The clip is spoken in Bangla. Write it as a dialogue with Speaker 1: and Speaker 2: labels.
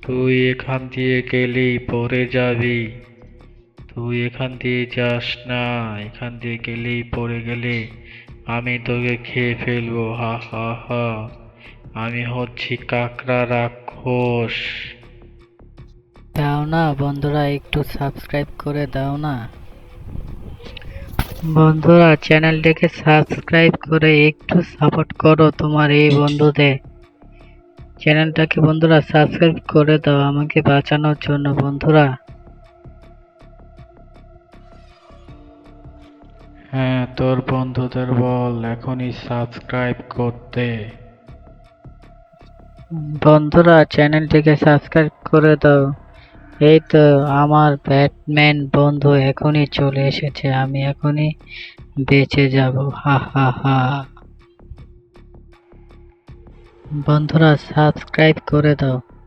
Speaker 1: তুই এখান দিয়ে গেলেই পড়ে যাবি। তুই এখান দিয়ে যাস না। এখান দিয়ে গেলেই পড়ে গেলে আমি তোকে খেয়ে ফেলবো। হা হা হা। আমি হচ্ছি কাকড়া রাক্ষস।
Speaker 2: দাও না বন্ধুরা, একটু সাবস্ক্রাইব করে দাও না বন্ধুরা, চ্যানেলটাকে সাবস্ক্রাইব করে একটু সাপোর্ট করো তোমার এই বন্ধুদের। চ্যানেলটাকে বন্ধুরা সাবস্ক্রাইব করে দাও আমাকে বাঁচানোর জন্য বন্ধুরা।
Speaker 1: হ্যাঁ, তোর বন্ধুদের বল এখনই সাবস্ক্রাইব করতে।
Speaker 2: বন্ধুরা চ্যানেলটিকে সাবস্ক্রাইব করে দাও। এই তো আমার ব্যাটম্যান বন্ধু এখনই চলে এসেছে, আমি এখনই বেঁচে যাব। হা হা হা। বন্ধুরা সাবস্ক্রাইব করে দাও।